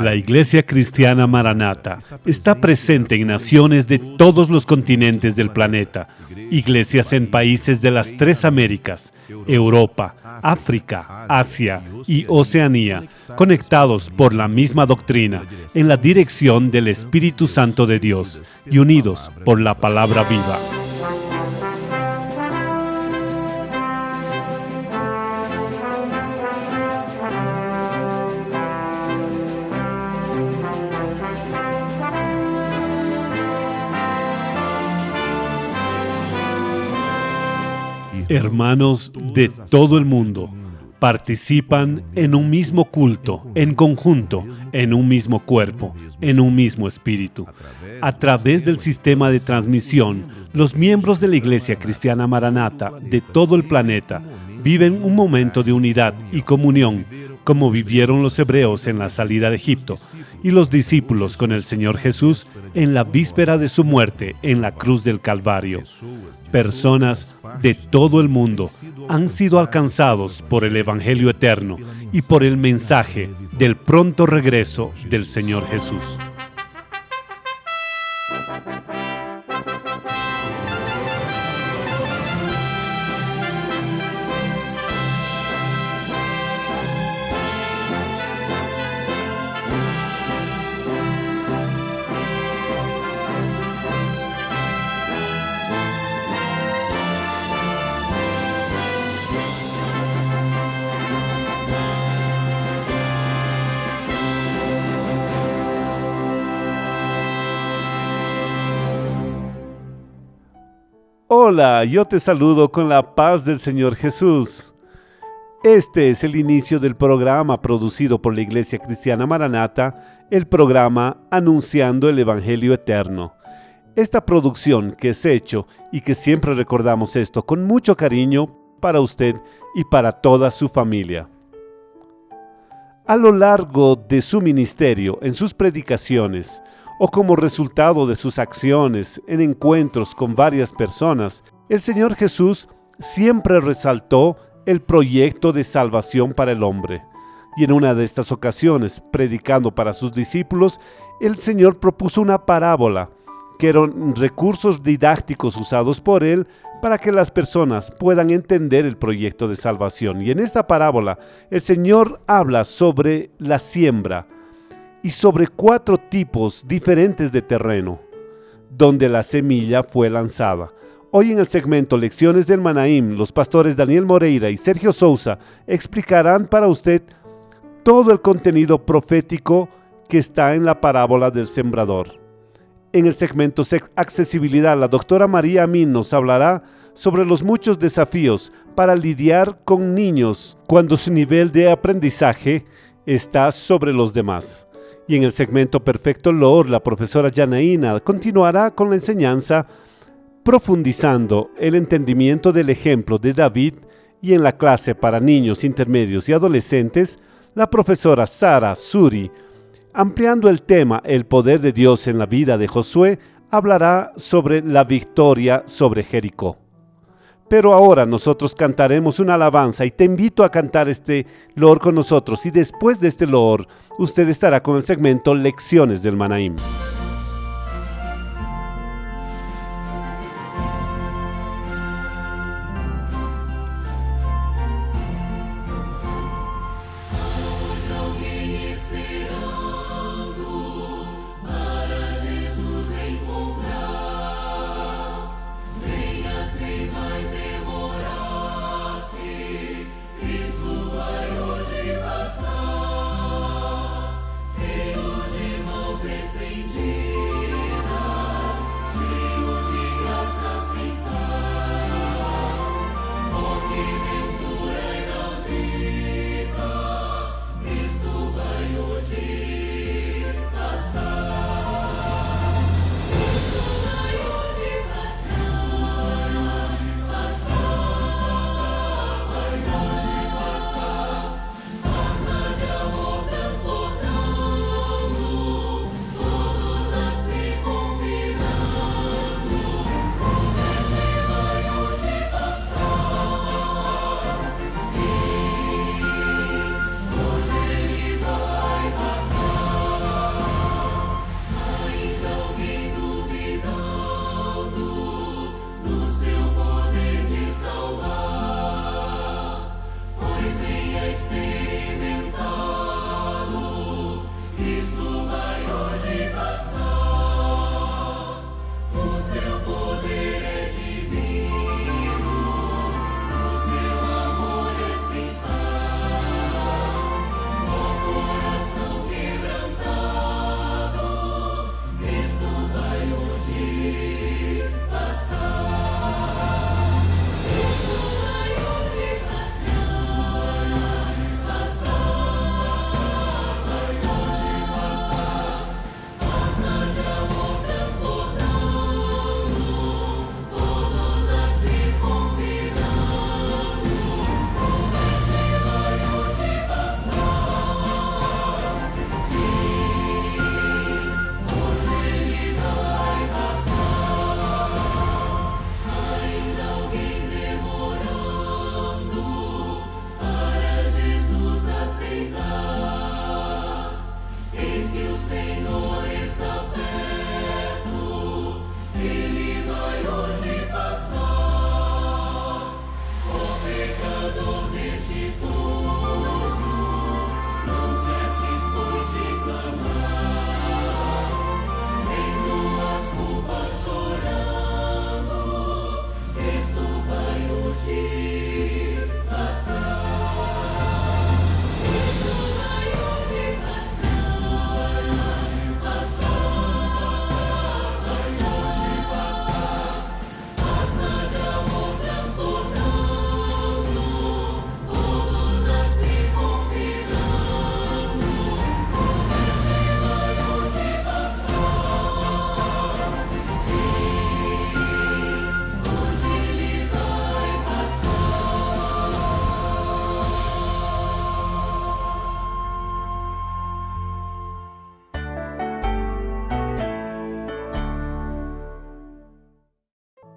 La Iglesia Cristiana Maranata está presente en naciones de todos los continentes del planeta, iglesias en países de las 3 Américas, Europa, África, Asia y Oceanía, conectados por la misma doctrina, en la dirección del Espíritu Santo de Dios y unidos por la palabra viva. Hermanos de todo el mundo participan en un mismo culto, en conjunto, en un mismo cuerpo, en un mismo espíritu. A través del sistema de transmisión, los miembros de la Iglesia Cristiana Maranata de todo el planeta viven un momento de unidad y comunión, como vivieron los hebreos en la salida de Egipto y los discípulos con el Señor Jesús en la víspera de su muerte en la cruz del Calvario. Personas de todo el mundo han sido alcanzados por el Evangelio eterno y por el mensaje del pronto regreso del Señor Jesús. Hola, yo te saludo con la paz del Señor Jesús. Este es el inicio del programa producido por la Iglesia Cristiana Maranata, el programa Anunciando el Evangelio Eterno. Esta producción que es hecho y que siempre recordamos esto con mucho cariño para usted y para toda su familia. A lo largo de su ministerio, en sus predicaciones, o como resultado de sus acciones en encuentros con varias personas, el Señor Jesús siempre resaltó el proyecto de salvación para el hombre. Y en una de estas ocasiones, predicando para sus discípulos, el Señor propuso una parábola, que eran recursos didácticos usados por Él para que las personas puedan entender el proyecto de salvación. Y en esta parábola, el Señor habla sobre la siembra, y sobre 4 tipos diferentes de terreno, donde la semilla fue lanzada. Hoy en el segmento Lecciones del Manaim, los pastores Daniel Moreira y Sergio Sousa explicarán para usted todo el contenido profético que está en la parábola del sembrador. En el segmento Accesibilidad, la doctora María Amin nos hablará sobre los muchos desafíos para lidiar con niños cuando su nivel de aprendizaje está sobre los demás. Y en el segmento Perfecto Lord, la profesora Janaína continuará con la enseñanza profundizando el entendimiento del ejemplo de David, y en la clase para niños intermedios y adolescentes, la profesora Sara Suri, ampliando el tema El poder de Dios en la vida de Josué, hablará sobre la victoria sobre Jericó. Pero ahora nosotros cantaremos una alabanza y te invito a cantar este loor con nosotros, y después de este loor usted estará con el segmento Lecciones del Manaim. Estendidas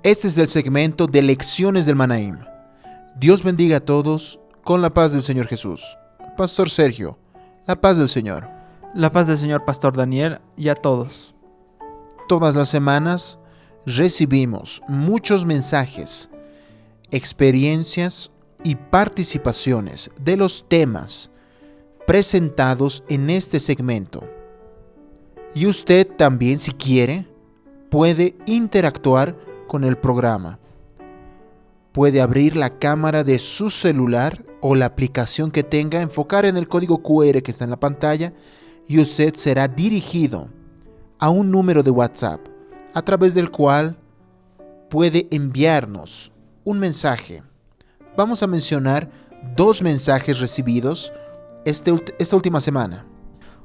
Este es el segmento de Lecciones del Manaim. Dios bendiga a todos con la paz del Señor Jesús. Pastor Sergio, la paz del Señor. La paz del Señor, Pastor Daniel, y a todos. Todas las semanas recibimos muchos mensajes, experiencias y participaciones de los temas presentados en este segmento. Y usted también, si quiere, puede interactuar con el programa. Puede abrir la cámara de su celular o la aplicación que tenga, enfocar en el código QR que está en la pantalla y usted será dirigido a un número de WhatsApp a través del cual puede enviarnos un mensaje. Vamos a mencionar 2 mensajes recibidos esta última semana.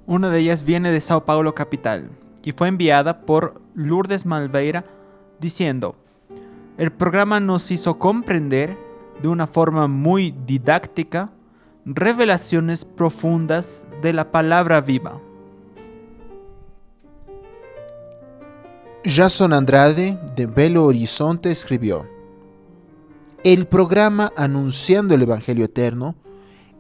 Una de ellas viene de Sao Paulo, capital, y fue enviada por Lourdes Malveira diciendo: el programa nos hizo comprender de una forma muy didáctica revelaciones profundas de la palabra viva. Jason Andrade de Belo Horizonte escribió: el programa Anunciando el Evangelio Eterno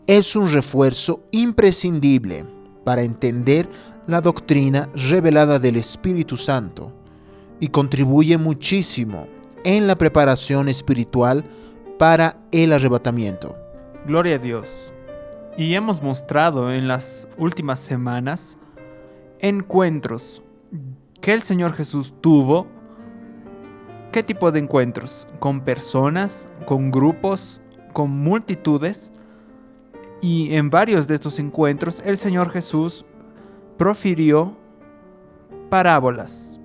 es un refuerzo imprescindible para entender la doctrina revelada del Espíritu Santo y contribuye muchísimo en la preparación espiritual para el arrebatamiento. Gloria a Dios. Y hemos mostrado en las últimas semanas encuentros que el Señor Jesús tuvo. ¿Qué tipo de encuentros? Con personas, con grupos, con multitudes. Y en varios de estos encuentros el Señor Jesús profirió parábolas.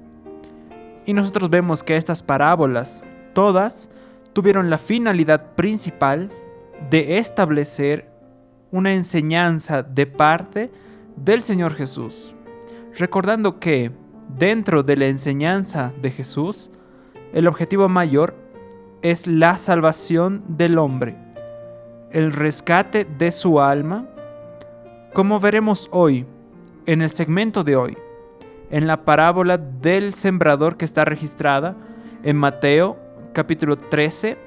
Y nosotros vemos que estas parábolas, todas, tuvieron la finalidad principal de establecer una enseñanza de parte del Señor Jesús. Recordando que dentro de la enseñanza de Jesús, el objetivo mayor es la salvación del hombre, el rescate de su alma, como veremos hoy, en el segmento de hoy, en la parábola del sembrador que está registrada en Mateo capítulo 13,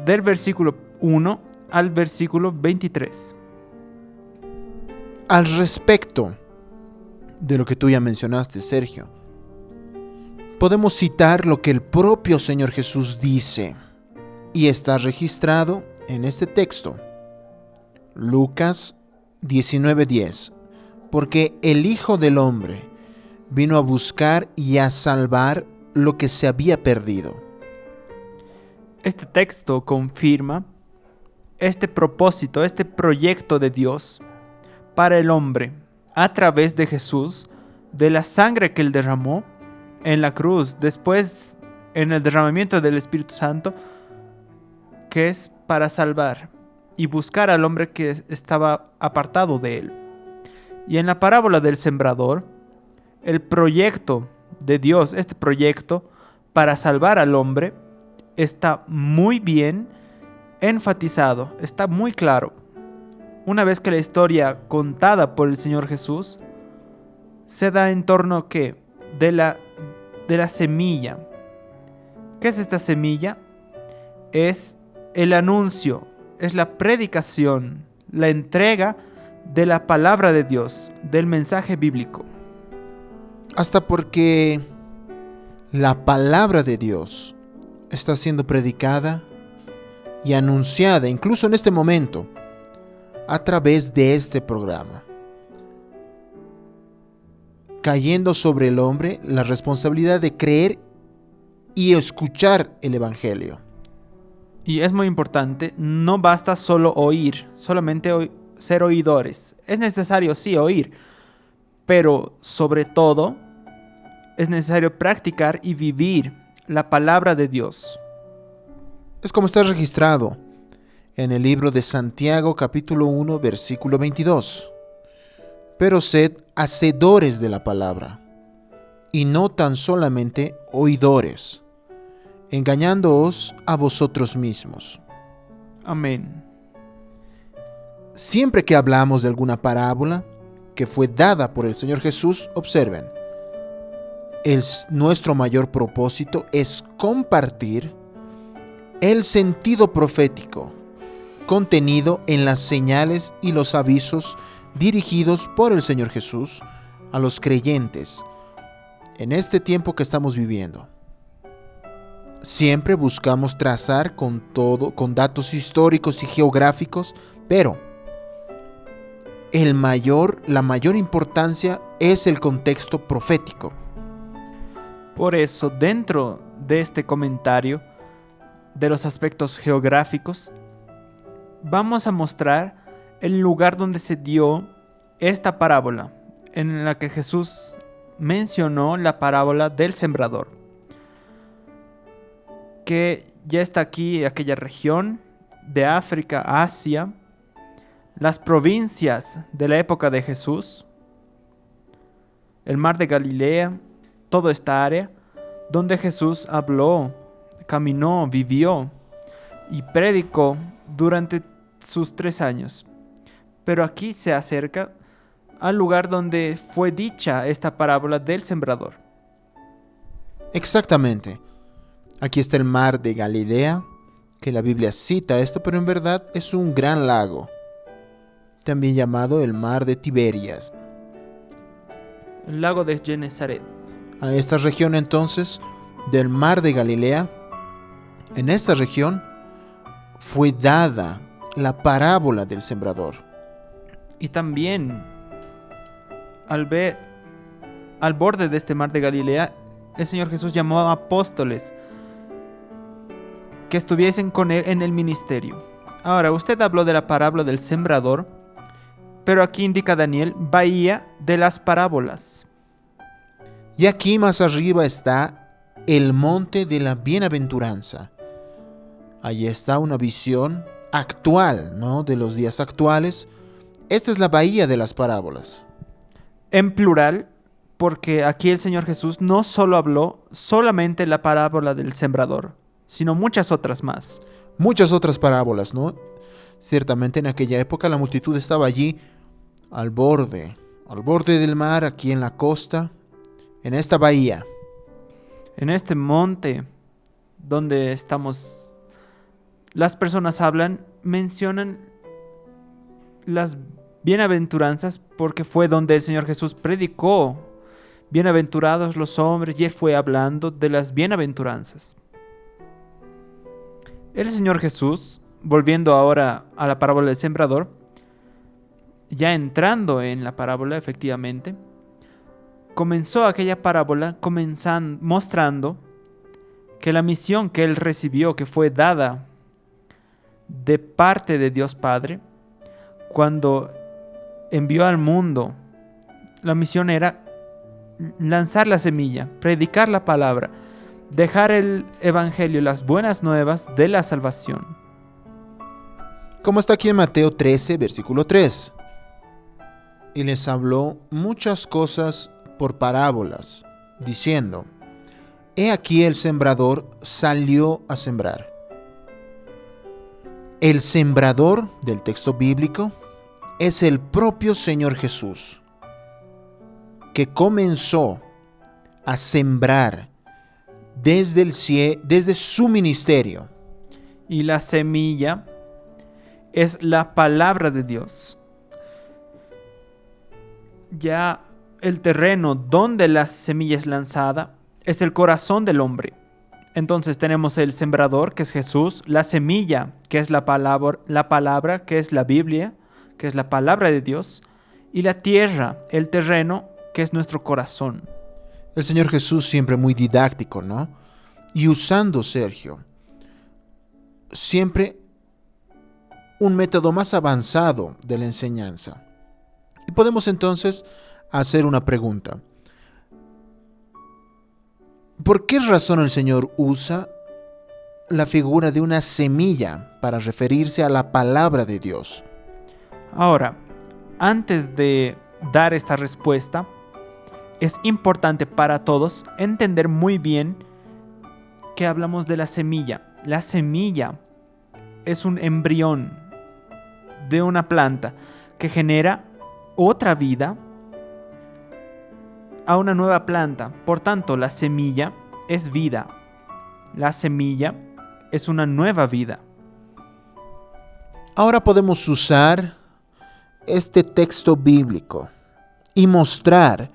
del versículo 1 al versículo 23. Al respecto de lo que tú ya mencionaste, Sergio, podemos citar lo que el propio Señor Jesús dice, y está registrado en este texto. Lucas 19:10. Porque el Hijo del Hombre vino a buscar y a salvar lo que se había perdido. Este texto confirma este propósito, este proyecto de Dios para el hombre a través de Jesús, de la sangre que Él derramó en la cruz, después en el derramamiento del Espíritu Santo, que es para salvar y buscar al hombre que estaba apartado de Él. Y en la parábola del sembrador, el proyecto de Dios, este proyecto para salvar al hombre, está muy bien enfatizado, está muy claro. Una vez que la historia contada por el Señor Jesús se da en torno ¿qué? De la semilla. ¿Qué es esta semilla? Es el anuncio, es la predicación, la entrega de la palabra de Dios, del mensaje bíblico. Hasta porque la palabra de Dios está siendo predicada y anunciada, incluso en este momento, a través de este programa, cayendo sobre el hombre la responsabilidad de creer y escuchar el Evangelio. Y es muy importante, no basta solo oír, solamente ser oidores. Es necesario, sí, oír, pero sobre todo es necesario practicar y vivir la palabra de Dios. Es como está registrado en el libro de Santiago capítulo 1 versículo 22. Pero sed hacedores de la palabra, y no tan solamente oidores, engañándoos a vosotros mismos. Amén. Siempre que hablamos de alguna parábola que fue dada por el Señor Jesús, observen, nuestro mayor propósito es compartir el sentido profético contenido en las señales y los avisos dirigidos por el Señor Jesús a los creyentes en este tiempo que estamos viviendo. Siempre buscamos trazar con datos históricos y geográficos, pero la mayor importancia es el contexto profético. Por eso, dentro de este comentario de los aspectos geográficos, vamos a mostrar el lugar donde se dio esta parábola, en la que Jesús mencionó la parábola del sembrador, que ya está aquí, aquella región de África, Asia, las provincias de la época de Jesús, el mar de Galilea, toda esta área donde Jesús habló, caminó, vivió y predicó durante sus 3 años. Pero aquí se acerca al lugar donde fue dicha esta parábola del sembrador. Exactamente. Aquí está el mar de Galilea, que la Biblia cita esto, pero en verdad es un gran lago, también llamado el mar de Tiberias. El lago de Genezaret. A esta región entonces del mar de Galilea, en esta región fue dada la parábola del sembrador. Y también al borde de este mar de Galilea, el Señor Jesús llamó a apóstoles que estuviesen con él en el ministerio. Ahora, usted habló de la parábola del sembrador, pero aquí indica Daniel, bahía de las parábolas. Y aquí más arriba está el monte de la bienaventuranza. Allí está una visión actual, ¿no? De los días actuales. Esta es la bahía de las parábolas. En plural, porque aquí el Señor Jesús no solo habló solamente la parábola del sembrador, sino muchas otras más. Muchas otras parábolas, ¿no? Ciertamente en aquella época la multitud estaba allí al borde del mar, aquí en la costa, en esta bahía. En este monte donde estamos, las personas mencionan las bienaventuranzas porque fue donde el Señor Jesús predicó. Bienaventurados los hombres, y él fue hablando de las bienaventuranzas. El Señor Jesús, volviendo ahora a la parábola del sembrador, ya entrando en la parábola efectivamente, comenzó aquella parábola mostrando que la misión que él recibió, que fue dada de parte de Dios Padre, cuando envió al mundo, la misión era lanzar la semilla, predicar la palabra, dejar el evangelio, las buenas nuevas de la salvación. Como está aquí en Mateo 13, versículo 3. Y les habló muchas cosas por parábolas, diciendo: He aquí el sembrador salió a sembrar. El sembrador del texto bíblico es el propio Señor Jesús, que comenzó a sembrar desde su ministerio. Y la semilla es la palabra de Dios. Ya el terreno donde la semilla es lanzada es el corazón del hombre. Entonces tenemos el sembrador, que es Jesús, la semilla, que es la palabra, que es la Biblia, que es la palabra de Dios, y la tierra, el terreno, que es nuestro corazón. El Señor Jesús siempre muy didáctico, ¿no? Y usando, Sergio, siempre un método más avanzado de la enseñanza. Y podemos entonces hacer una pregunta. ¿Por qué razón el Señor usa la figura de una semilla para referirse a la palabra de Dios? Ahora, antes de dar esta respuesta, es importante para todos entender muy bien que hablamos de la semilla. La semilla es un embrión de una planta que genera otra vida a una nueva planta. Por tanto, la semilla es vida. La semilla es una nueva vida. Ahora podemos usar este texto bíblico y mostrar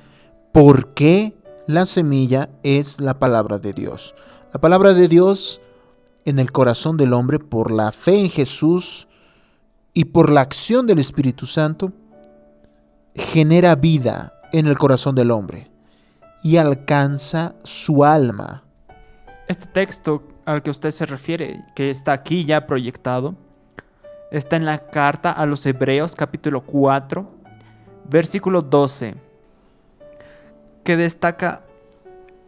por qué la semilla es la palabra de Dios. La palabra de Dios en el corazón del hombre por la fe en Jesús y por la acción del Espíritu Santo genera vida en el corazón del hombre y alcanza su alma. Este texto al que usted se refiere, que está aquí ya proyectado, está en la carta a los Hebreos capítulo 4, versículo 12, que destaca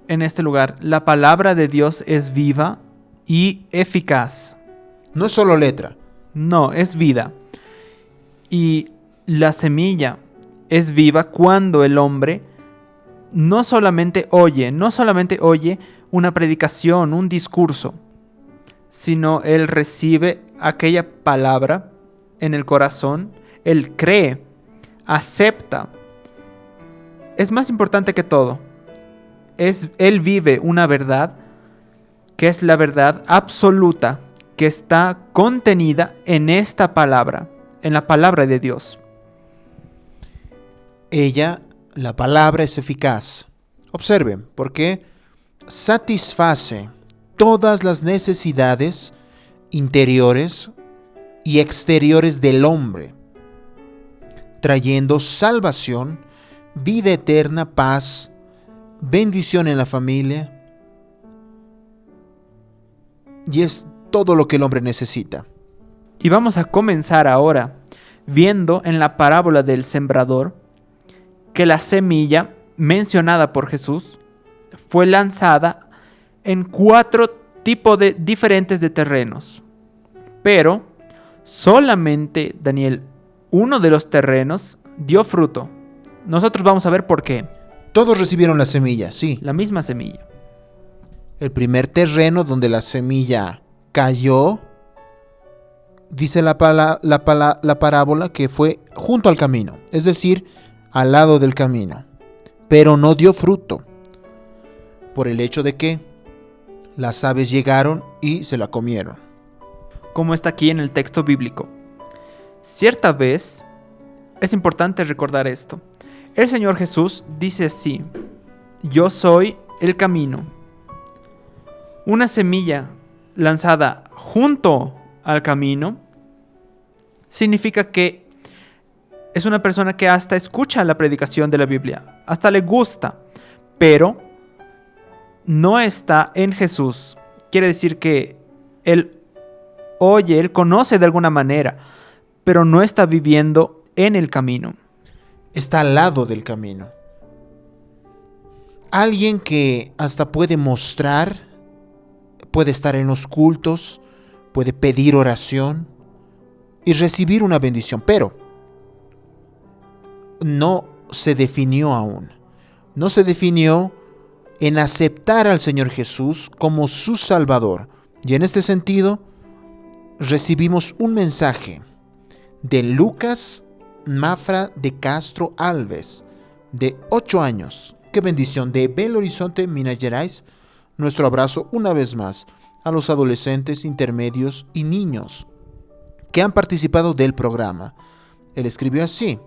en este lugar: la palabra de Dios es viva y eficaz. No es solo letra. No, es vida. Y la semilla es viva cuando el hombre no solamente oye una predicación, un discurso, sino él recibe aquella palabra en el corazón, él cree, acepta. Es más importante que todo. Él vive una verdad que es la verdad absoluta que está contenida en esta palabra, en la palabra de Dios. Ella, la palabra, es eficaz. Observen, porque satisface todas las necesidades interiores y exteriores del hombre, trayendo salvación, vida eterna, paz, bendición en la familia, y es todo lo que el hombre necesita. Y vamos a comenzar ahora viendo en la parábola del sembrador que la semilla mencionada por Jesús fue lanzada en 4 tipos diferentes de terrenos. Pero solamente, Daniel, uno de los terrenos dio fruto. Nosotros vamos a ver por qué. Todos recibieron la semilla, sí. La misma semilla. El primer terreno donde la semilla cayó, dice la parábola que fue junto al camino, es decir, al lado del camino, pero no dio fruto, por el hecho de que las aves llegaron y se la comieron. Como está aquí en el texto bíblico. Cierta vez, es importante recordar esto, el Señor Jesús dice así: yo soy el camino. Una semilla lanzada junto al camino significa que es una persona que hasta escucha la predicación de la Biblia, hasta le gusta, pero no está en Jesús. Quiere decir que él oye, él conoce de alguna manera, pero no está viviendo en el camino. Está al lado del camino. Alguien que hasta puede mostrar, puede estar en los cultos, puede pedir oración y recibir una bendición, pero no se definió aún. No se definió en aceptar al Señor Jesús como su Salvador. Y en este sentido, recibimos un mensaje de Lucas Mafra de Castro Alves, de 8 años. Qué bendición, de Belo Horizonte, Minas Gerais. Nuestro abrazo una vez más a los adolescentes, intermedios y niños que han participado del programa. Él escribió así: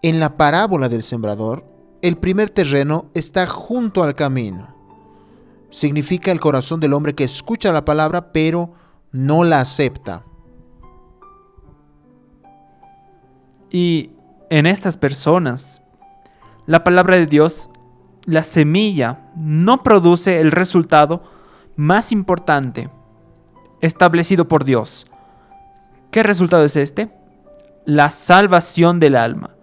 en la parábola del sembrador, el primer terreno está junto al camino. Significa el corazón del hombre que escucha la palabra pero no la acepta. Y en estas personas, la palabra de Dios, la semilla, no produce el resultado más importante establecido por Dios. ¿Qué resultado es este? La salvación del alma,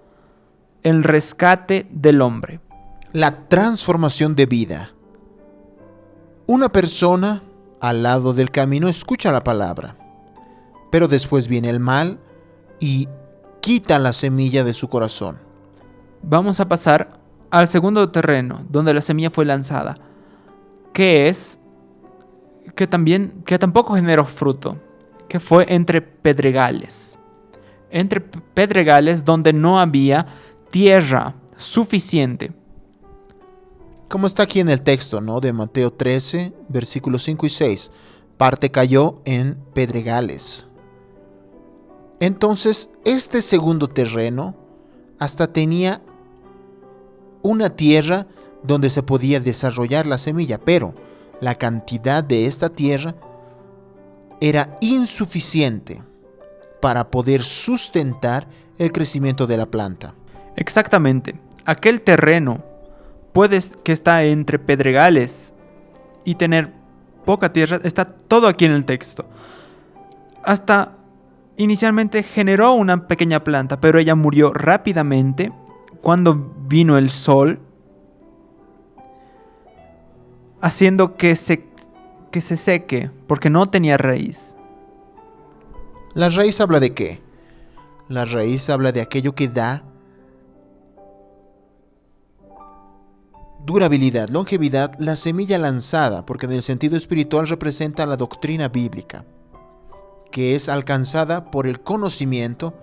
el rescate del hombre. La transformación de vida. Una persona al lado del camino escucha la palabra, pero después viene el mal y quita la semilla de su corazón. Vamos a pasar al segundo terreno donde la semilla fue lanzada, que tampoco generó fruto, que fue entre pedregales. Entre pedregales donde no había tierra suficiente. Como está aquí en el texto, ¿no? De Mateo 13, versículos 5 y 6. Parte cayó en pedregales. Entonces, este segundo terreno hasta tenía una tierra donde se podía desarrollar la semilla, pero la cantidad de esta tierra era insuficiente para poder sustentar el crecimiento de la planta. Exactamente. Aquel terreno puede que está entre pedregales y tener poca tierra, está todo aquí en el texto. Hasta inicialmente generó una pequeña planta, pero ella murió rápidamente cuando vino el sol, haciendo que se seque, porque no tenía raíz. ¿La raíz habla de qué? La raíz habla de aquello que da durabilidad, longevidad, la semilla lanzada, porque en el sentido espiritual representa la doctrina bíblica, que es alcanzada por el conocimiento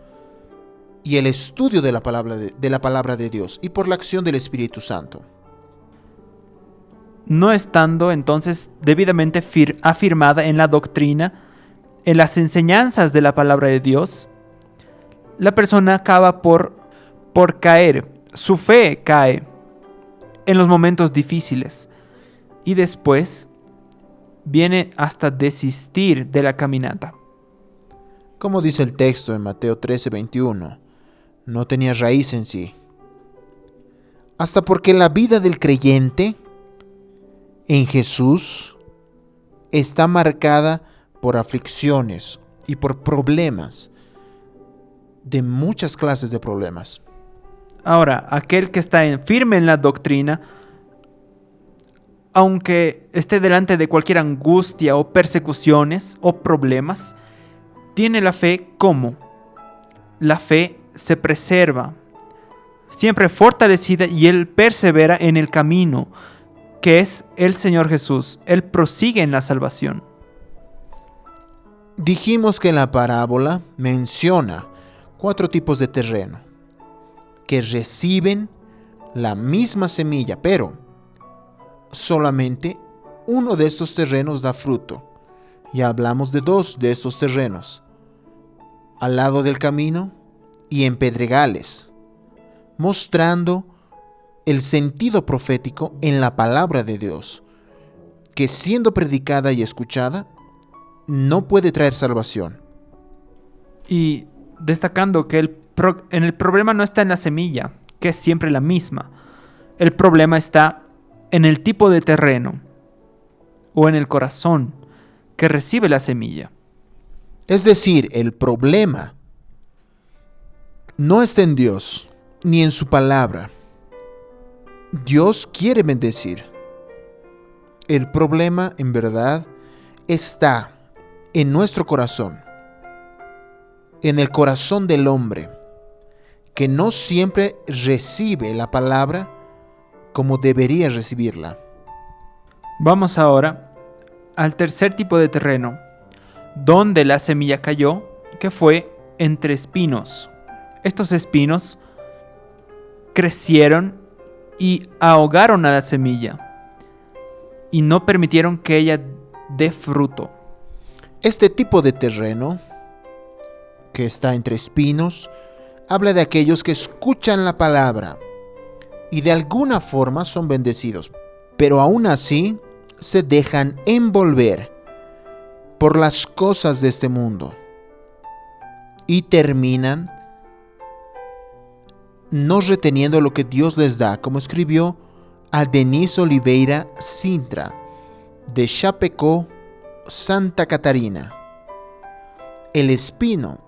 y el estudio de la palabra de Dios y por la acción del Espíritu Santo. No estando entonces debidamente afirmada en la doctrina, en las enseñanzas de la palabra de Dios, la persona acaba por caer. Su fe cae en los momentos difíciles y después viene hasta desistir de la caminata. Como dice el texto en Mateo 13:21, no tenía raíz en sí. Hasta porque la vida del creyente en Jesús está marcada por aflicciones y por problemas, de muchas clases de problemas. Ahora, aquel que está firme en la doctrina, aunque esté delante de cualquier angustia o persecuciones o problemas, tiene la fe como la fe se preserva, siempre fortalecida, y él persevera en el camino que es el Señor Jesús. Él prosigue en la salvación. Dijimos que la parábola menciona 4 tipos de terreno que reciben la misma semilla, pero solamente uno de estos terrenos da fruto. Ya hablamos de 2 de estos terrenos, al lado del camino y en pedregales, mostrando el sentido profético en la palabra de Dios, que siendo predicada y escuchada, no puede traer salvación. Y destacando que el problema no está en la semilla, que es siempre la misma. El problema está en el tipo de terreno o en el corazón que recibe la semilla. Es decir, el problema no está en Dios ni en su palabra. Dios quiere bendecir. El problema, en verdad, está en nuestro corazón, en el corazón del hombre, que no siempre recibe la palabra como debería recibirla. Vamos ahora al tercer tipo de terreno, donde la semilla cayó, que fue entre espinos. Estos espinos crecieron y ahogaron a la semilla y no permitieron que ella dé fruto. Este tipo de terreno, que está entre espinos, habla de aquellos que escuchan la palabra y de alguna forma son bendecidos, pero aún así se dejan envolver por las cosas de este mundo y terminan no reteniendo lo que Dios les da, como escribió a Denise Oliveira Sintra, de Chapecó, Santa Catarina. El espino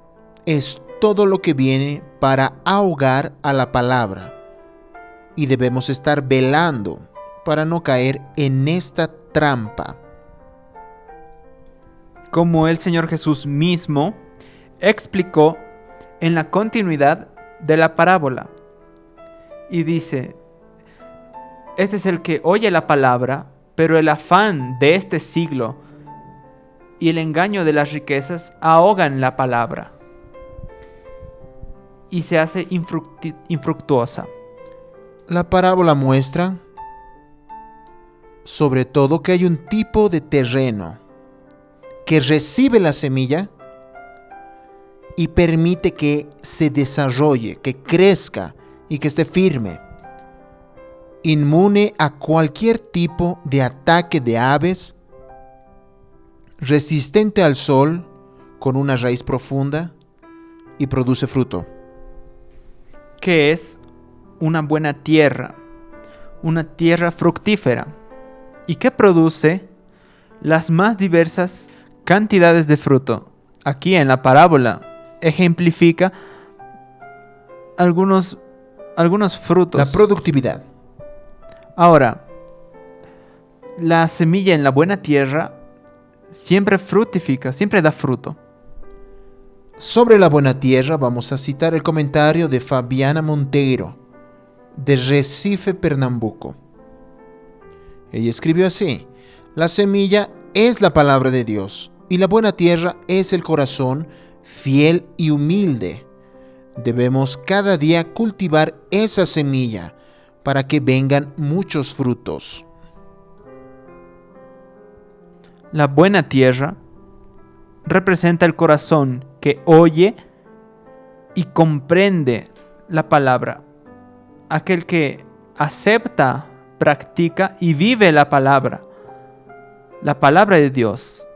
es todo lo que viene para ahogar a la palabra, y debemos estar velando para no caer en esta trampa. Como el Señor Jesús mismo explicó en la continuidad de la parábola, y dice: este es el que oye la palabra, pero el afán de este siglo y el engaño de las riquezas ahogan la palabra y se hace infructuosa. La parábola muestra sobre todo que hay un tipo de terreno que recibe la semilla y permite que se desarrolle, que crezca y que esté firme, inmune a cualquier tipo de ataque de aves, resistente al sol, con una raíz profunda y produce fruto. ¿Qué es una buena tierra? Una tierra fructífera. ¿Y qué produce las más diversas cantidades de fruto? Aquí en la parábola ejemplifica algunos frutos. La productividad. Ahora, la semilla en la buena tierra siempre fructifica, siempre da fruto. Sobre la buena tierra vamos a citar el comentario de Fabiana Monteiro, de Recife, Pernambuco. Ella escribió así: la semilla es la palabra de Dios y la buena tierra es el corazón fiel y humilde. Debemos cada día cultivar esa semilla para que vengan muchos frutos. La buena tierra representa el corazón que oye y comprende la palabra. Aquel que acepta, practica y vive la palabra de Dios,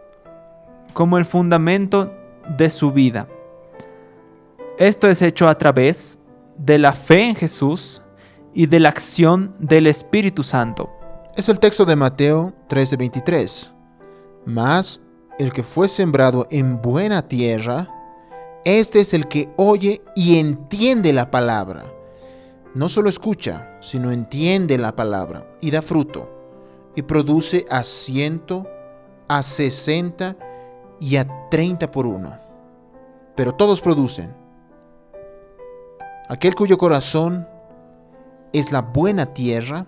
como el fundamento de su vida. Esto es hecho a través de la fe en Jesús y de la acción del Espíritu Santo. Es el texto de Mateo 13:23. Mas el que fue sembrado en buena tierra, este es el que oye y entiende la palabra. No solo escucha, sino entiende la palabra y da fruto, y produce a 100, a 60 y a 30 por uno. Pero todos producen. Aquel cuyo corazón es la buena tierra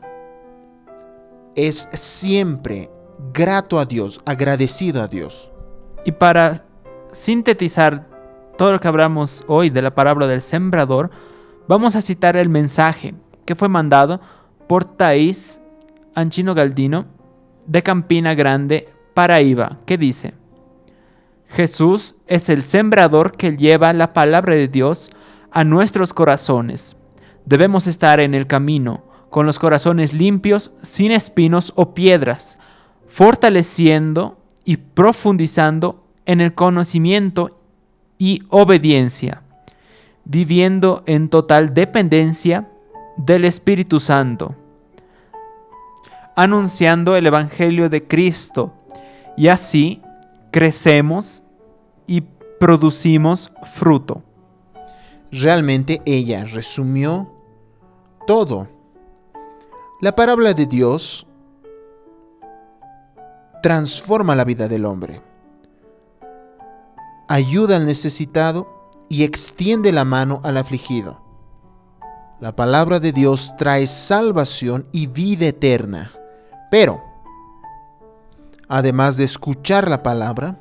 es siempre grato a Dios, agradecido a Dios. Y para sintetizar todo lo que hablamos hoy de la parábola del sembrador, vamos a citar el mensaje que fue mandado por Thais Anchino Galdino de Campina Grande, Paraíba, que dice: Jesús es el sembrador que lleva la palabra de Dios a nuestros corazones. Debemos estar en el camino, con los corazones limpios, sin espinos o piedras, fortaleciendo y profundizando en el conocimiento y obediencia, viviendo en total dependencia del Espíritu Santo, anunciando el Evangelio de Cristo, y así crecemos y producimos fruto. Realmente ella resumió todo. La parábola de Dios transforma la vida del hombre, ayuda al necesitado y extiende la mano al afligido. La palabra de Dios trae salvación y vida eterna. Pero, además de escuchar la palabra,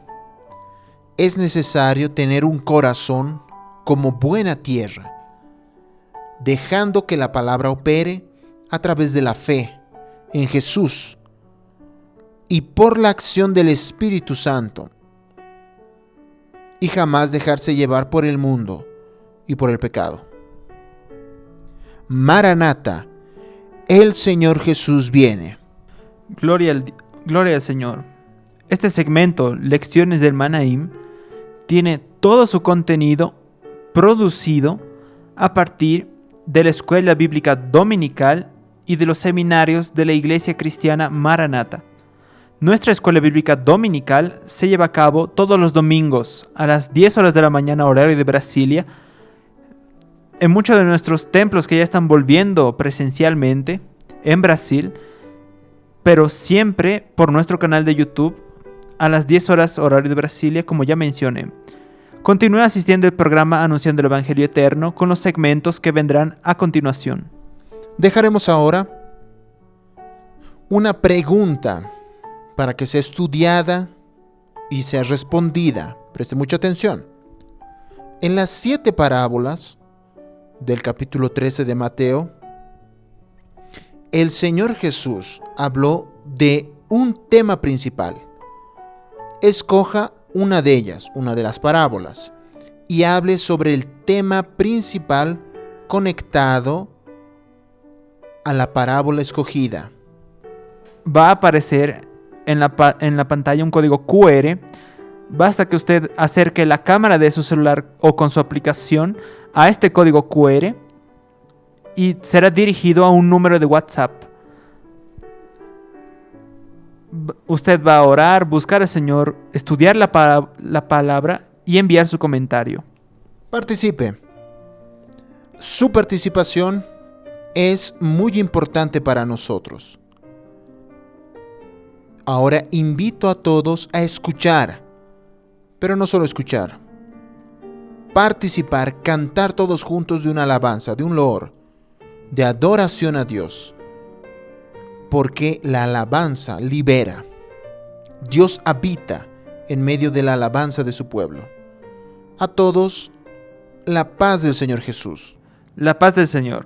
es necesario tener un corazón como buena tierra, dejando que la palabra opere a través de la fe en Jesús y por la acción del Espíritu Santo, y jamás dejarse llevar por el mundo y por el pecado. Maranata, el Señor Jesús viene. Gloria al Señor. Este segmento, Lecciones del Manaim, tiene todo su contenido producido a partir de la Escuela Bíblica Dominical y de los seminarios de la Iglesia Cristiana Maranata. Nuestra Escuela Bíblica Dominical se lleva a cabo todos los domingos a las 10 horas de la mañana, horario de Brasilia, en muchos de nuestros templos que ya están volviendo presencialmente en Brasil, pero siempre por nuestro canal de YouTube a las 10 horas horario de Brasilia, como ya mencioné. Continúe asistiendo al programa Anunciando el Evangelio Eterno con los segmentos que vendrán a continuación. Dejaremos ahora una pregunta para que sea estudiada y sea respondida. Preste mucha atención. En las 7 parábolas del capítulo 13 de Mateo, el Señor Jesús habló de un tema principal. Escoja una de ellas, una de las parábolas, y hable sobre el tema principal conectado a la parábola escogida. Va a aparecer en la pantalla un código QR. Basta que usted acerque la cámara de su celular o con su aplicación a este código QR y será dirigido a un número de WhatsApp. Usted va a orar, buscar al Señor, estudiar la palabra y enviar su comentario. Participe. Su participación es muy importante para nosotros. Ahora invito a todos a escuchar, pero no solo escuchar. Participar, cantar todos juntos de una alabanza, de un loor, de adoración a Dios. Porque la alabanza libera. Dios habita en medio de la alabanza de su pueblo. A todos, la paz del Señor Jesús. La paz del Señor.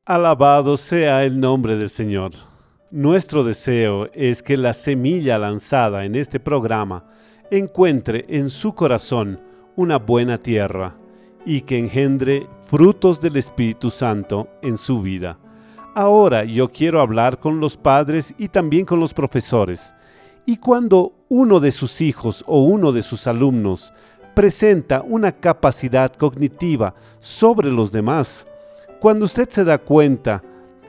Alabado sea el nombre del Señor. Nuestro deseo es que la semilla lanzada en este programa encuentre en su corazón una buena tierra y que engendre frutos del Espíritu Santo en su vida. Ahora yo quiero hablar con los padres y también con los profesores. Y cuando uno de sus hijos o uno de sus alumnos presenta una capacidad cognitiva sobre los demás, cuando usted se da cuenta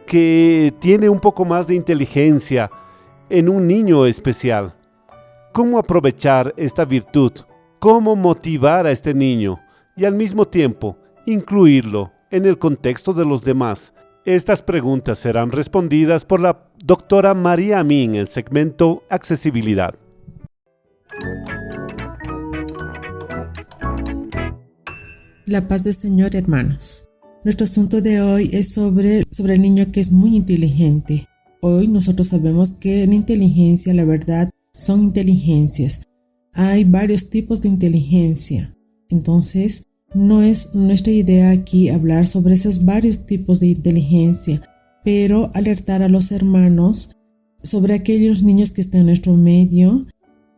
que tiene un poco más de inteligencia en un niño especial, ¿cómo aprovechar esta virtud? ¿Cómo motivar a este niño y al mismo tiempo incluirlo en el contexto de los demás? Estas preguntas serán respondidas por la doctora María Amin en el segmento Accesibilidad. La paz del Señor, hermanos. Nuestro asunto de hoy es sobre el niño que es muy inteligente. Hoy nosotros sabemos que la inteligencia, la verdad, son inteligencias. Hay varios tipos de inteligencia. Entonces, no es nuestra idea aquí hablar sobre esos varios tipos de inteligencia, pero alertar a los hermanos sobre aquellos niños que están en nuestro medio,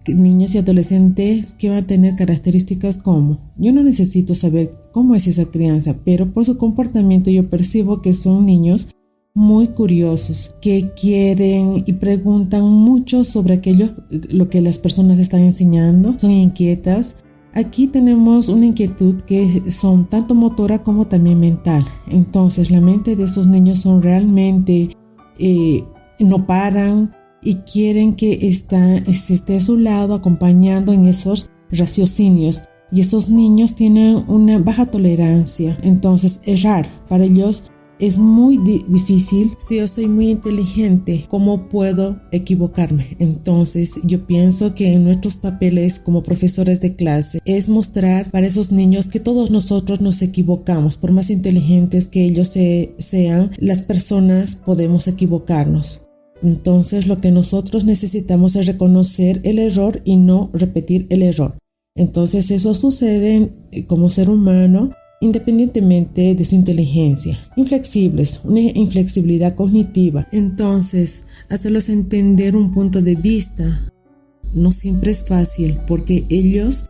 niños y adolescentes que van a tener características como: yo no necesito saber cómo es esa crianza, pero por su comportamiento yo percibo que son niños muy curiosos, que quieren y preguntan mucho sobre lo que las personas están enseñando, son inquietas. Aquí tenemos una inquietud que son tanto motora como también mental. Entonces la mente de esos niños son realmente no paran y quieren que se esté a su lado acompañando en esos raciocinios. Y esos niños tienen una baja tolerancia, entonces errar para ellos es muy difícil. Si yo soy muy inteligente, ¿cómo puedo equivocarme? Entonces yo pienso que en nuestros papeles como profesores de clase es mostrar para esos niños que todos nosotros nos equivocamos. Por más inteligentes que ellos sean, las personas podemos equivocarnos. Entonces lo que nosotros necesitamos es reconocer el error y no repetir el error. Entonces eso sucede como ser humano independientemente de su inteligencia. Inflexibles, una inflexibilidad cognitiva. Entonces, hacerlos entender un punto de vista no siempre es fácil porque ellos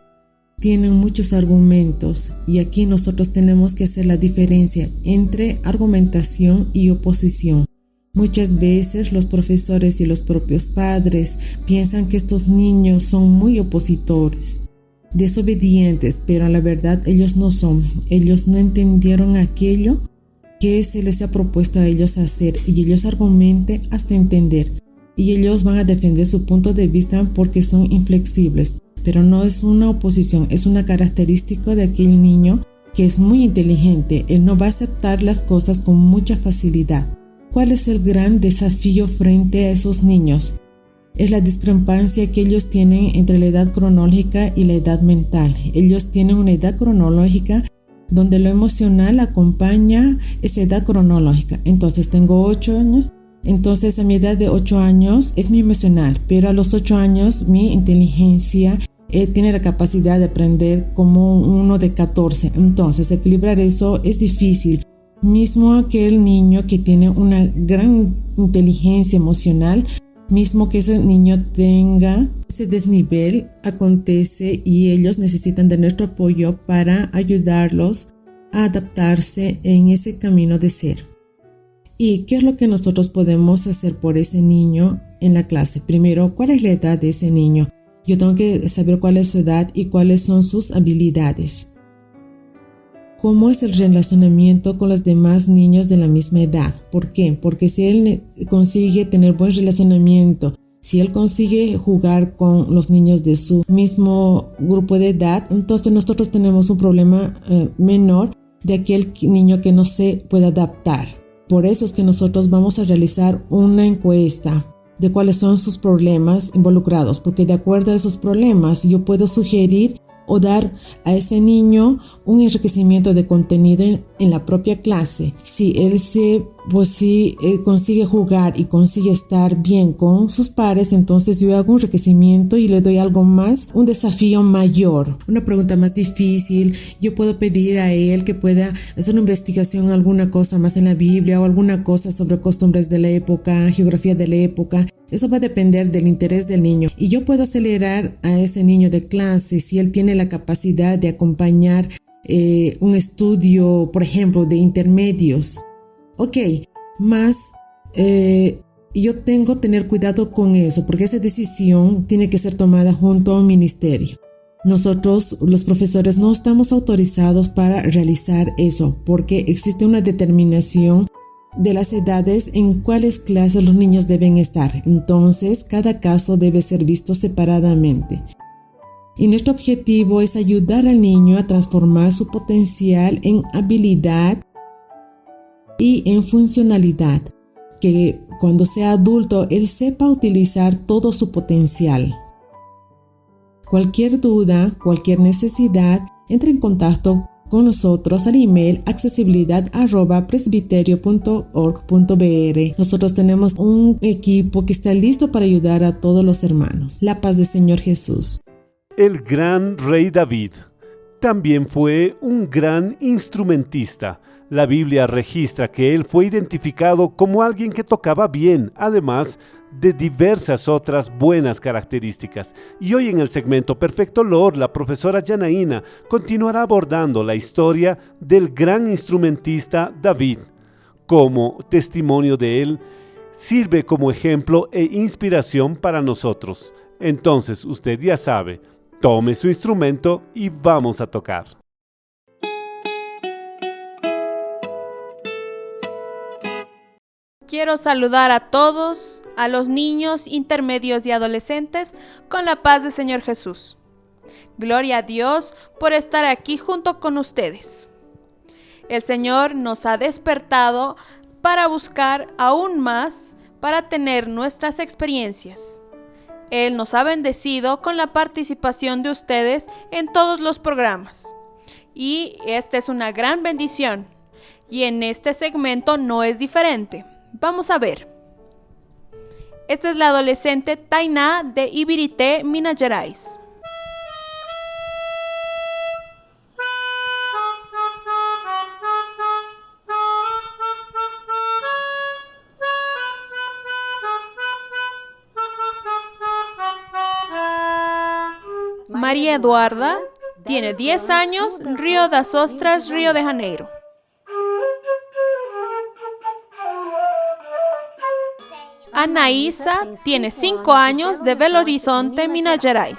tienen muchos argumentos y aquí nosotros tenemos que hacer la diferencia entre argumentación y oposición. Muchas veces los profesores y los propios padres piensan que estos niños son muy opositores, desobedientes, pero a la verdad ellos no son. Ellos no entendieron aquello que se les ha propuesto a ellos hacer y ellos argumentan hasta entender y ellos van a defender su punto de vista porque son inflexibles, pero no es una oposición, es una característica de aquel niño que es muy inteligente. Él no va a aceptar las cosas con mucha facilidad. ¿Cuál es el gran desafío frente a esos niños? Es la discrepancia que ellos tienen entre la edad cronológica y la edad mental. Ellos tienen una edad cronológica donde lo emocional acompaña esa edad cronológica. Entonces tengo 8 años, entonces a mi edad de 8 años es mi emocional, pero a los 8 años mi inteligencia tiene la capacidad de aprender como uno de 14. Entonces equilibrar eso es difícil. Mismo aquel niño que tiene una gran inteligencia emocional, mismo que ese niño tenga ese desnivel, acontece y ellos necesitan de nuestro apoyo para ayudarlos a adaptarse en ese camino de ser. ¿Y qué es lo que nosotros podemos hacer por ese niño en la clase? Primero, ¿cuál es la edad de ese niño? Yo tengo que saber cuál es su edad y cuáles son sus habilidades. ¿Cómo es el relacionamiento con los demás niños de la misma edad? ¿Por qué? Porque si él consigue tener buen relacionamiento, si él consigue jugar con los niños de su mismo grupo de edad, entonces nosotros tenemos un problema menor de aquel niño que no se puede adaptar. Por eso es que nosotros vamos a realizar una encuesta de cuáles son sus problemas involucrados, porque de acuerdo a esos problemas yo puedo sugerir o dar a ese niño un enriquecimiento de contenido en la propia clase. Si él consigue jugar y consigue estar bien con sus pares, entonces yo hago un enriquecimiento y le doy algo más, un desafío mayor, una pregunta más difícil. Yo puedo pedir a él que pueda hacer una investigación, alguna cosa más en la Biblia o alguna cosa sobre costumbres de la época, geografía de la época. Eso va a depender del interés del niño y yo puedo acelerar a ese niño de clase si él tiene la capacidad de acompañar un estudio, por ejemplo, de intermedios. Ok, más yo tengo que tener cuidado con eso porque esa decisión tiene que ser tomada junto a un ministerio. Nosotros, los profesores, no estamos autorizados para realizar eso porque existe una determinación de las edades en cuáles clases los niños deben estar. Entonces, cada caso debe ser visto separadamente. Y nuestro objetivo es ayudar al niño a transformar su potencial en habilidad y en funcionalidad, que cuando sea adulto él sepa utilizar todo su potencial. Cualquier duda, cualquier necesidad, entre en contacto con nosotros al email accesibilidad@presbiterio.org.br. Nosotros tenemos un equipo que está listo para ayudar a todos los hermanos. La paz del Señor Jesús. El gran rey David también fue un gran instrumentista. La Biblia registra que él fue identificado como alguien que tocaba bien, además de diversas otras buenas características. Y hoy en el segmento Perfecto Lord, la profesora Janaína continuará abordando la historia del gran instrumentista David. Como testimonio de él, sirve como ejemplo e inspiración para nosotros. Entonces, usted ya sabe, tome su instrumento y vamos a tocar. Quiero saludar a todos, a los niños, intermedios y adolescentes, con la paz del Señor Jesús. Gloria a Dios por estar aquí junto con ustedes. El Señor nos ha despertado para buscar aún más, para tener nuestras experiencias. Él nos ha bendecido con la participación de ustedes en todos los programas. Y esta es una gran bendición. Y en este segmento no es diferente. Vamos a ver. Esta es la adolescente Tainá de Ibirité, Minas Gerais. María Eduarda tiene 10 años, Río das Ostras, Río de Janeiro. Anaísa tiene 5 años, de Belo Horizonte, Minas Gerais.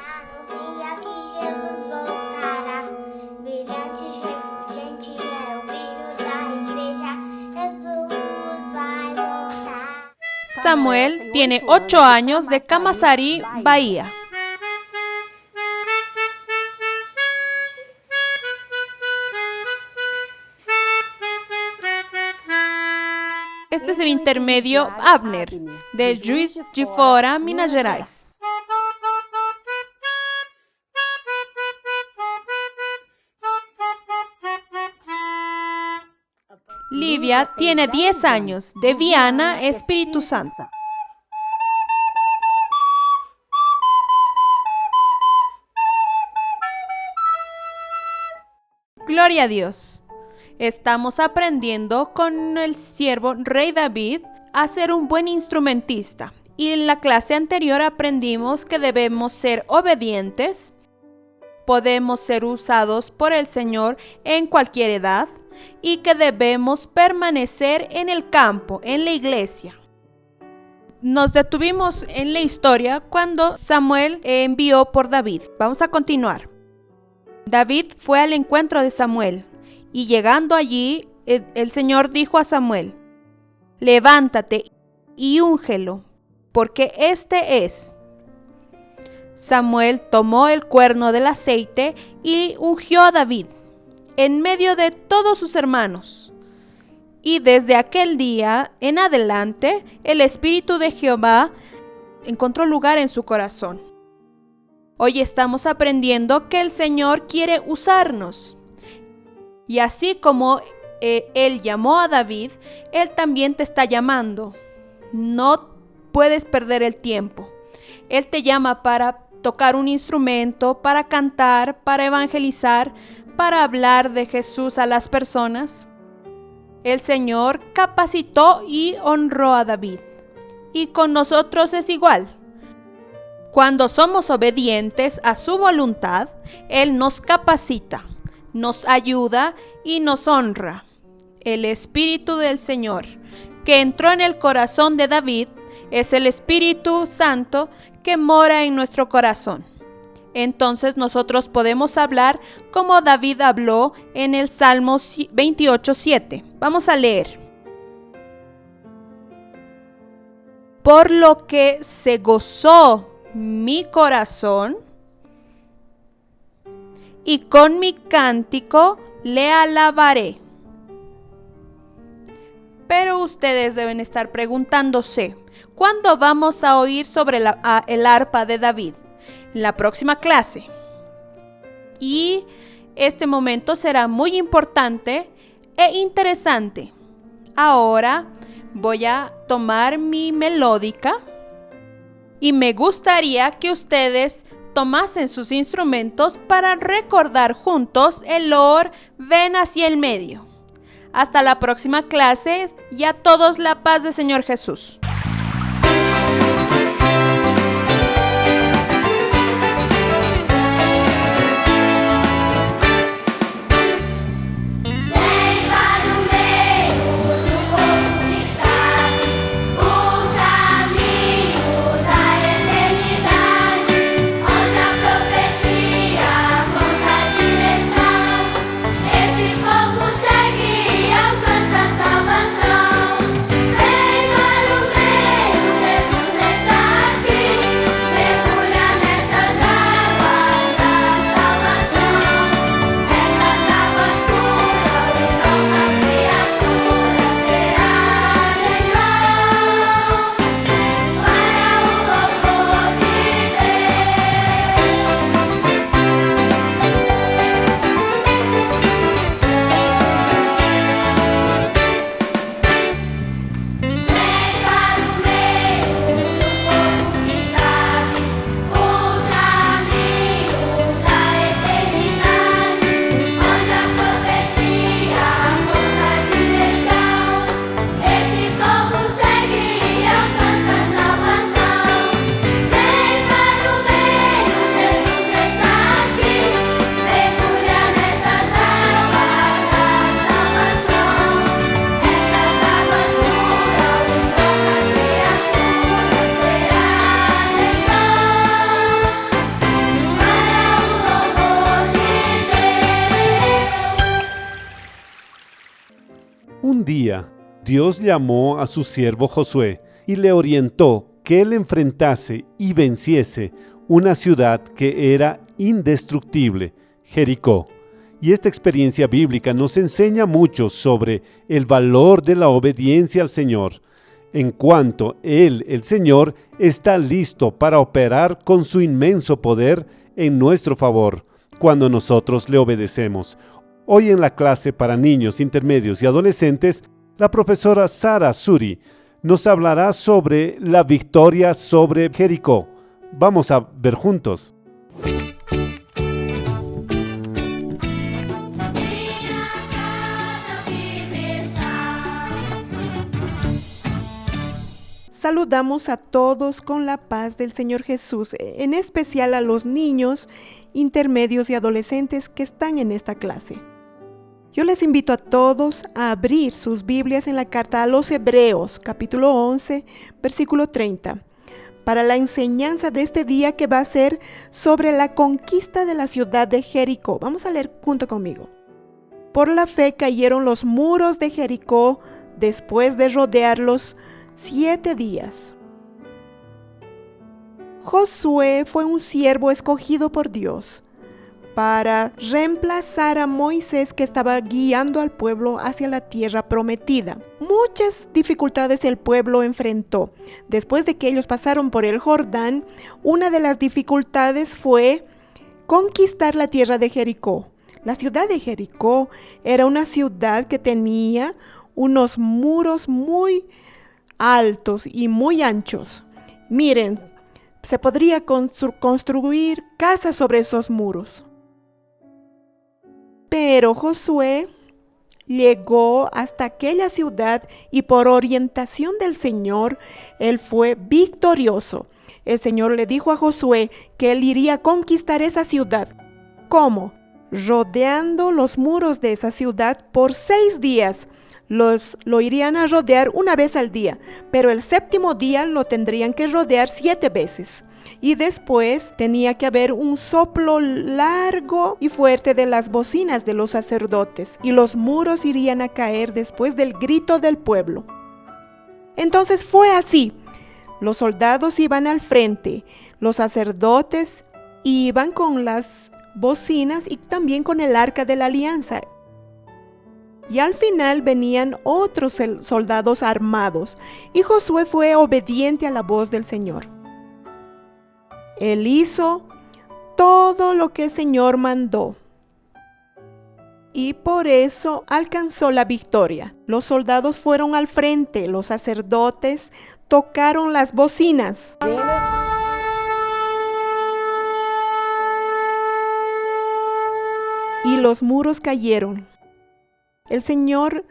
Samuel tiene 8 años, de Camaçari, Bahía. Este es el intermedio Abner, de Juiz de Fora, Minas Gerais. Lívia tiene 10 años, de Viana, Espíritu Santo. Gloria a Dios. Estamos aprendiendo con el siervo Rey David a ser un buen instrumentista. Y en la clase anterior aprendimos que debemos ser obedientes, podemos ser usados por el Señor en cualquier edad y que debemos permanecer en el campo, en la iglesia. Nos detuvimos en la historia cuando Samuel envió por David. Vamos a continuar. David fue al encuentro de Samuel. Y llegando allí, el Señor dijo a Samuel: levántate y úngelo, porque este es. Samuel tomó el cuerno del aceite y ungió a David en medio de todos sus hermanos. Y desde aquel día en adelante, el Espíritu de Jehová encontró lugar en su corazón. Hoy estamos aprendiendo que el Señor quiere usarnos. Y así como Él llamó a David, Él también te está llamando. No puedes perder el tiempo. Él te llama para tocar un instrumento, para cantar, para evangelizar, para hablar de Jesús a las personas. El Señor capacitó y honró a David. Y con nosotros es igual. Cuando somos obedientes a su voluntad, Él nos capacita, nos ayuda y nos honra. El Espíritu del Señor que entró en el corazón de David es el Espíritu Santo que mora en nuestro corazón. Entonces nosotros podemos hablar como David habló en el Salmo 28:7. Vamos a leer. Por lo que se gozó mi corazón, y con mi cántico le alabaré. Pero ustedes deben estar preguntándose, ¿cuándo vamos a oír sobre el arpa de David? En la próxima clase. Y este momento será muy importante e interesante. Ahora voy a tomar mi melódica y me gustaría que ustedes tomasen sus instrumentos para recordar juntos el loor Ven hacia el medio. Hasta la próxima clase y a todos la paz del Señor Jesús. Esse povo segue e alcança a salvação. Vem Un día, Dios llamó a su siervo Josué y le orientó que él enfrentase y venciese una ciudad que era indestructible, Jericó. Y esta experiencia bíblica nos enseña mucho sobre el valor de la obediencia al Señor, en cuanto Él, el Señor, está listo para operar con su inmenso poder en nuestro favor, cuando nosotros le obedecemos. Hoy en la clase para niños, intermedios y adolescentes, la profesora Sara Suri nos hablará sobre la victoria sobre Jericó. Vamos a ver juntos. Saludamos a todos con la paz del Señor Jesús, en especial a los niños, intermedios y adolescentes que están en esta clase. Yo les invito a todos a abrir sus Biblias en la carta a los Hebreos, capítulo 11, versículo 30, para la enseñanza de este día que va a ser sobre la conquista de la ciudad de Jericó. Vamos a leer junto conmigo. Por la fe cayeron los muros de Jericó después de rodearlos 7 días. Josué fue un siervo escogido por Dios para reemplazar a Moisés, que estaba guiando al pueblo hacia la tierra prometida. Muchas dificultades el pueblo enfrentó. Después de que ellos pasaron por el Jordán, una de las dificultades fue conquistar la tierra de Jericó. La ciudad de Jericó era una ciudad que tenía unos muros muy altos y muy anchos. Miren, se podría construir casas sobre esos muros. Pero Josué llegó hasta aquella ciudad y por orientación del Señor, él fue victorioso. El Señor le dijo a Josué que él iría a conquistar esa ciudad. ¿Cómo? Rodeando los muros de esa ciudad por 6 días. Lo irían a rodear una vez al día, pero el 7º día lo tendrían que rodear 7 veces. Y después tenía que haber un soplo largo y fuerte de las bocinas de los sacerdotes, y los muros irían a caer después del grito del pueblo. Entonces fue así. Los soldados iban al frente, los sacerdotes iban con las bocinas y también con el arca de la alianza. Y al final venían otros soldados armados, y Josué fue obediente a la voz del Señor. Él hizo todo lo que el Señor mandó, y por eso alcanzó la victoria. Los soldados fueron al frente, los sacerdotes tocaron las bocinas. Y los muros cayeron. El Señor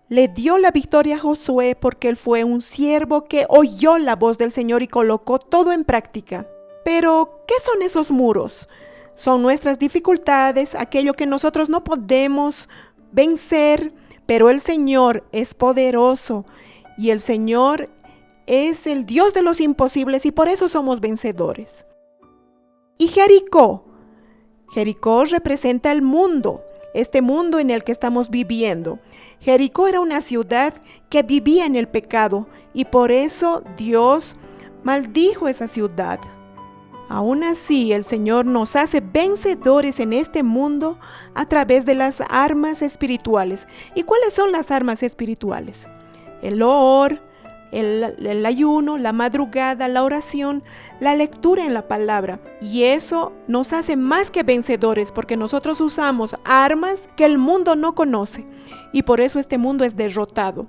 le dio la victoria a Josué porque él fue un siervo que oyó la voz del Señor y colocó todo en práctica. Pero, ¿qué son esos muros? Son nuestras dificultades, aquello que nosotros no podemos vencer, pero el Señor es poderoso y el Señor es el Dios de los imposibles y por eso somos vencedores. Y Jericó representa el mundo. Este mundo en el que estamos viviendo. Jericó era una ciudad que vivía en el pecado y por eso Dios maldijo esa ciudad. Aún así, el Señor nos hace vencedores en este mundo a través de las armas espirituales. ¿Y cuáles son las armas espirituales? El oor, el ayuno, la madrugada, la oración, la lectura en la palabra. Y eso nos hace más que vencedores porque nosotros usamos armas que el mundo no conoce y por eso este mundo es derrotado.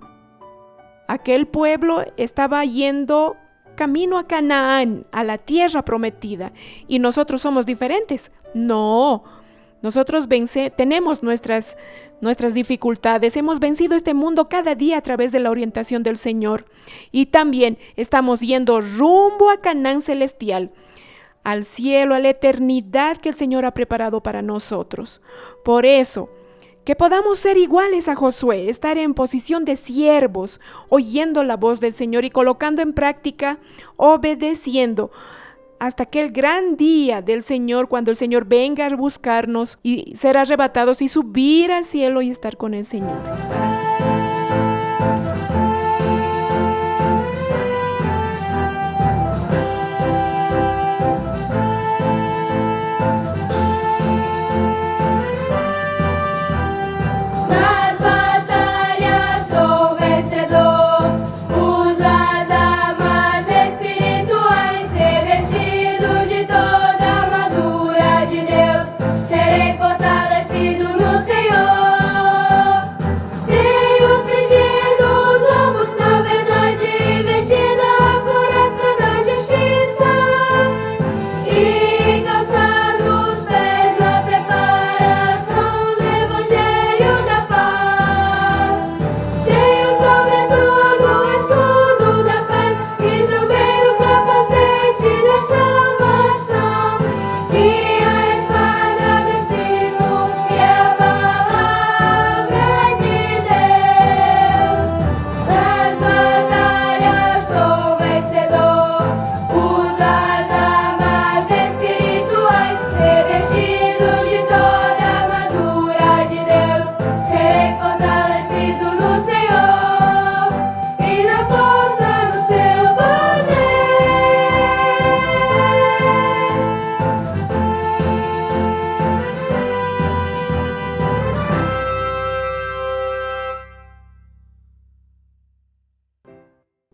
Aquel pueblo estaba yendo camino a Canaán, a la tierra prometida, y nosotros somos diferentes. No, nosotros tenemos nuestras dificultades, hemos vencido este mundo cada día a través de la orientación del Señor. Y también estamos yendo rumbo a Canaán celestial, al cielo, a la eternidad que el Señor ha preparado para nosotros. Por eso, que podamos ser iguales a Josué, estar en posición de siervos, oyendo la voz del Señor y colocando en práctica, obedeciendo, hasta aquel gran día del Señor, cuando el Señor venga a buscarnos y ser arrebatados y subir al cielo y estar con el Señor.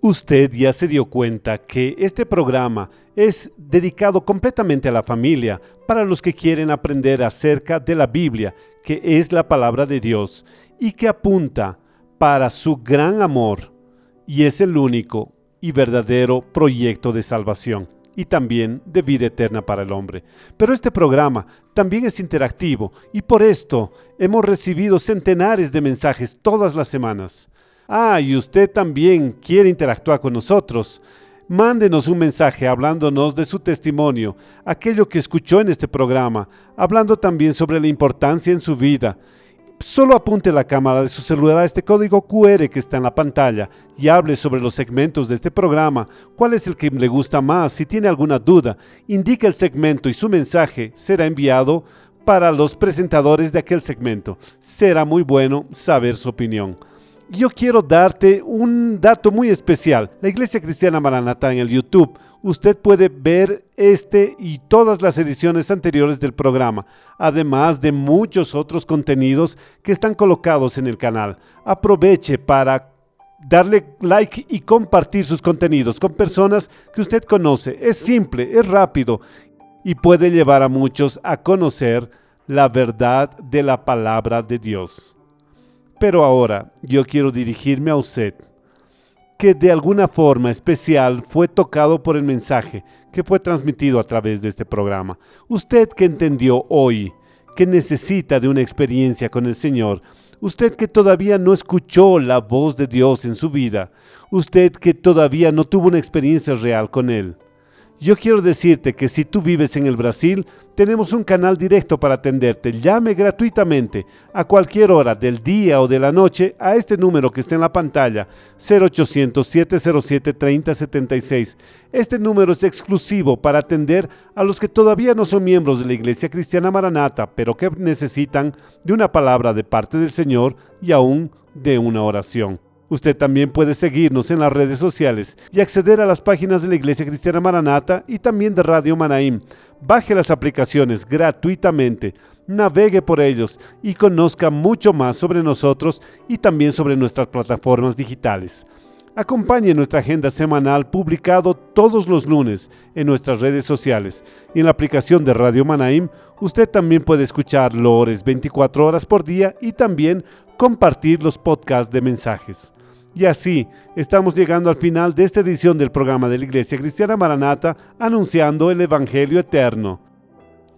Usted ya se dio cuenta que este programa es dedicado completamente a la familia, para los que quieren aprender acerca de la Biblia, que es la palabra de Dios, y que apunta para su gran amor, y es el único y verdadero proyecto de salvación, y también de vida eterna para el hombre. Pero este programa también es interactivo, y por esto hemos recibido centenares de mensajes todas las semanas. Y usted también quiere interactuar con nosotros. Mándenos un mensaje hablándonos de su testimonio, aquello que escuchó en este programa, hablando también sobre la importancia en su vida. Solo apunte la cámara de su celular a este código QR que está en la pantalla y hable sobre los segmentos de este programa, cuál es el que le gusta más. Si tiene alguna duda, indique el segmento y su mensaje será enviado para los presentadores de aquel segmento. Será muy bueno saber su opinión. Yo quiero darte un dato muy especial. La Iglesia Cristiana Maranata en el YouTube. Usted puede ver este y todas las ediciones anteriores del programa, además de muchos otros contenidos que están colocados en el canal. Aproveche para darle like y compartir sus contenidos con personas que usted conoce. Es simple, es rápido y puede llevar a muchos a conocer la verdad de la palabra de Dios. Pero ahora yo quiero dirigirme a usted, que de alguna forma especial fue tocado por el mensaje que fue transmitido a través de este programa. Usted que entendió hoy que necesita de una experiencia con el Señor, usted que todavía no escuchó la voz de Dios en su vida, usted que todavía no tuvo una experiencia real con Él. Yo quiero decirte que si tú vives en el Brasil, tenemos un canal directo para atenderte. Llame gratuitamente a cualquier hora del día o de la noche a este número que está en la pantalla, 0800-707-3076. Este número es exclusivo para atender a los que todavía no son miembros de la Iglesia Cristiana Maranata, pero que necesitan de una palabra de parte del Señor y aún de una oración. Usted también puede seguirnos en las redes sociales y acceder a las páginas de la Iglesia Cristiana Maranata y también de Radio Manaim. Baje las aplicaciones gratuitamente, navegue por ellos y conozca mucho más sobre nosotros y también sobre nuestras plataformas digitales. Acompañe nuestra agenda semanal publicado todos los lunes en nuestras redes sociales. Y en la aplicación de Radio Manaim, usted también puede escuchar Lores 24 horas por día y también compartir los podcasts de mensajes. Y así, estamos llegando al final de esta edición del programa de la Iglesia Cristiana Maranata, anunciando el Evangelio Eterno.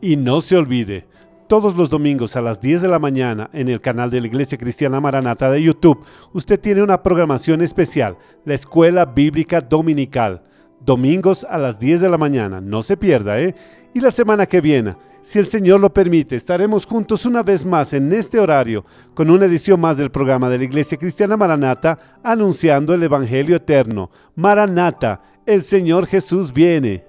Y no se olvide, todos los domingos a las 10 de la mañana en el canal de la Iglesia Cristiana Maranata de YouTube, usted tiene una programación especial, la Escuela Bíblica Dominical. Domingos a las 10 de la mañana, no se pierda, Y la semana que viene, si el Señor lo permite, estaremos juntos una vez más en este horario con una edición más del programa de la Iglesia Cristiana Maranata, anunciando el Evangelio Eterno. Maranata, el Señor Jesús viene.